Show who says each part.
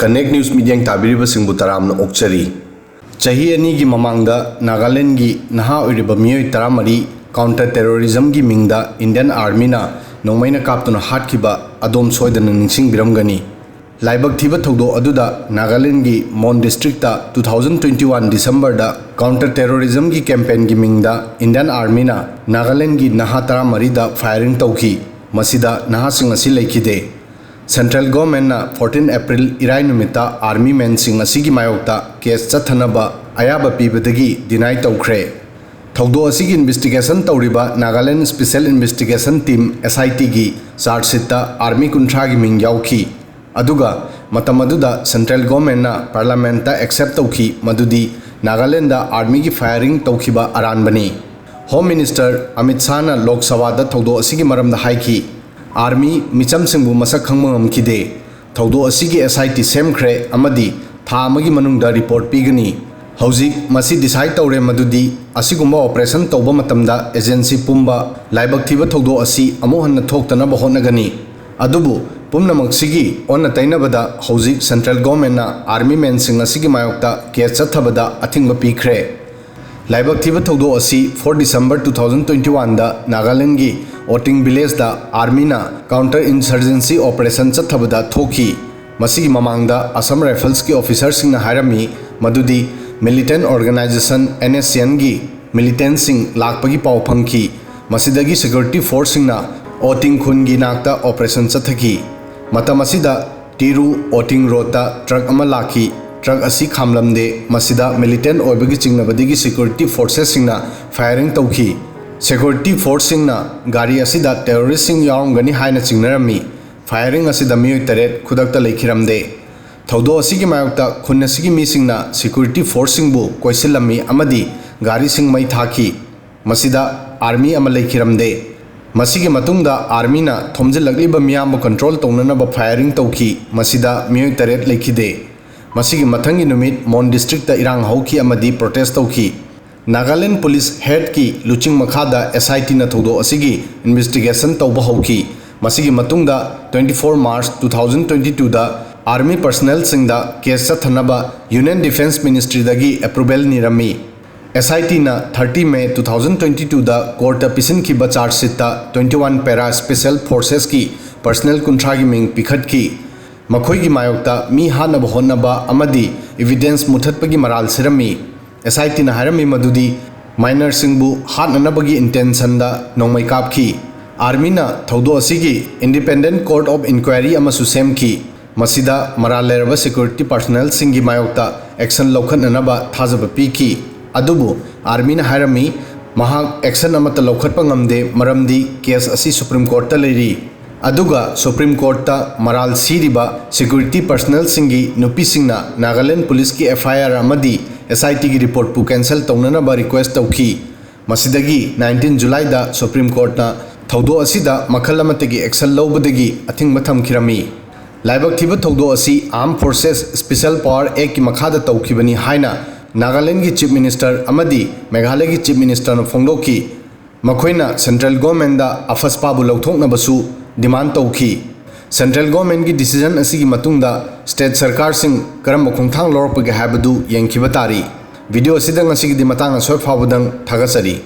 Speaker 1: Connect news media ताबीरिबसिंगबु तरामना ओक्चरी चाही अनीगी ममांगदा नागालैंड की नहा ओइरिबा मियोय तरामरी काउंटर टेररिज्म की मिंगदा इंडियन आर्मी ना नोंमैना काप्तुना हाटखिबा अदोम सोयदना निंगसिंगबिरमगनी लाइबक थीबा थौदो अदुदा नागालैंड की मोन डिस्ट्रिक्ट 2021 दिसंबर दा काउंटर टेररिज्म की कैंपेन की मिंगदा इंडियन आर्मी ना नागालैंड की नहा तरामरी दा फायरिंग तौखी मसिदा नहासिंग असि लेखिदे सेंट्रल गवर्नमेंट ना 14 अप्रैल इराय नुमिता आर्मी मैन सिंग असिगी मायोक्ता केस चथनबा अयाबा पीबदगी डिनाई तौख्रे थौदो असिगी इन्वेस्टिगेशन तौरिबा Nagaland special investigation team SIT की चार्जशीट आर्मी कुंट्रा की मिंग याउखी अदुगा मतम अदुदा सेंट्रल गवर्नमेंट ना पार्लियामेंट एक्सेप्ट तौखी मदुदी नागालैंड आर्मी की फायरिंग तौखिबा अरानबनी होम मिनिस्टर अमित शाह ना लोकसभा दा थौदो असिगी मरमदा हाइखी आर्मी मिचम सिंगबु मसक खंगबा ngमखिदे थौदो असिगी SIT सेमख्रे अमदी था अमगी मनुंगदा रिपोर्ट पीगनी हौजिक मसी डिसाइड तौरे मदुदी असिगुम्बा ऑपरेशन तौबा मतमदा एजेंसी पुंबा लाइबक थीबा थौदो असि अमु हन्न थोक्तनबा होनगनी अदुबु पुमनमक्सिगी ओन्न तैनबदा हौजिक सेंट्रल गवर्नमेंट ना आर्मी मैन सिंग असिगी मायोक्ता केस चथबदा अथिंगबा पीख्रे लाइबक थीबा थौदो असि 4 दिसंबर 2021 दा नागालैंड की ओटिंग विलेज दा आर्मी ना काउंटर इंसर्जेंसी ऑपरेशन चथबदा थोखी मसिगी ममांगदा असम राइफल्स की ऑफिसर सिंग हायरमी मदुदी मिलिटेंट ऑर्गेनाइजेशन NSCN की मिलिटेंट सिंग लाकपगी पाव फंखी मसिदगी सिक्योरिटी फोर्स सिंग ना ओटिंग खुन की नाकता ऑपरेशन चथकी मतम असिदा टीरू ओटिंग रोता ट्रक अमा लाखी ट्रक असी खामलमदे मसिदा मिलिटेंट ओइबगी चिंगनबदिगी सिक्योरिटी फोर्सेस सिंगना फायरिंग तौखी सिक्योरिटी फोर्स सिंगना गाड़ी असिदा टेररिस्ट सिंग यावंगनी हाइना चिंगनरमी फायरिंग असिदा मियोय तरेट खुदकता लेखिरमदे थौदो असिगी मायोक्ता खुन असिगी मिसिंगना सिक्योरिटी फोर्स सिंगबु कोइसिलमी अमदी गाड़ी सिंग मई थाखी मसिदा आर्मी अमा लेखिरमदे मसिगी मतुंगदा आर्मी ना थोमजिलगलिबा मियामबु कंट्रोल तौननबा फायरिंग तौखी मसिदा मियोय तरेट लेखिदे मसिगी मथंगी नुमित मोन डिस्ट्रिक्ट इरांग हौखी अमदी प्रोटेस्ट तौखी नागालैंड पुलिस हेड की लुचिंग मखादा SIT ना थौदो असिगी इन्वेस्टिगेशन तौबा हौखी मसिगी मतुंगदा 24 मार्च 2022 दा आर्मी पर्सनल सिंगदा केस चथनबा यूनियन डिफेंस मिनिस्ट्री दगी अप्रूवल निरमी SIT ना 30 मई 2022 दा कोर्ट पिसिनखिबा चार्जशीट 21 पैरा स्पेशल फोर्सेस की पर्सनल कुंट्रा की मिंग पिखटकी मखोई मायोक्ता मी हानब होनबा अमदी एविडेंस मुथतपगी मराल सिरमी SIT ना हारमी मदुदी माइनर सिंगबु हाननबगी इंटेंशन दा नोंमै कापखी आर्मी ना थौदो असिगी इंडिपेंडेंट कोर्ट ऑफ इंक्वायरी अमसु सेमखी मसिदा मराल लेरबा सिक्योरिटी पर्सनल सिंगी मायोक्ता एक्शन लौखननबा थाजब पीखी अदुबु आर्मी ना हारमी महाक एक्शन अमत लौखटपा ngamde मरमदी केस असी सुप्रीम कोर्ट ता लेरी अदुगा सुप्रीम कोर्ट ता मराल सीरिबा सिक्योरिटी पर्सनल सिंगी नुपी सिंगना नागालैंड पुलिस की FIR अमदी SIT की रिपोर्ट पु कैंसल तौननबा रिक्वेस्ट तौखी मसिदगी 19 जुलाई दा सुप्रीम कोर्ट ना थौदो असिदा मखल अमतगी एक्शन लौबदगी अथिंग थमखिरमी लाइबक थीबा थौदो असी arm forces special power act की मखादा तौखिबनी हाइना नागालैंड की चीफ मिनिस्टर अमदी मेघालय की चीफ मिनिस्टर न फोंगदोखी मखोइना सेंट्रल गवर्नमेंट दा अफसपाबु लौथोकनबसु डिमांड तौखी सेंट्रल गवर्नमेंट की डिसीजन असिगी मतुंगदा स्टेट सरकार सिंग करम खोंथांग लौरपगे हाबदु येंखिबा तारी वीडियो असिदंग असिगी दिमतांग सोय फावदंग थागसरी।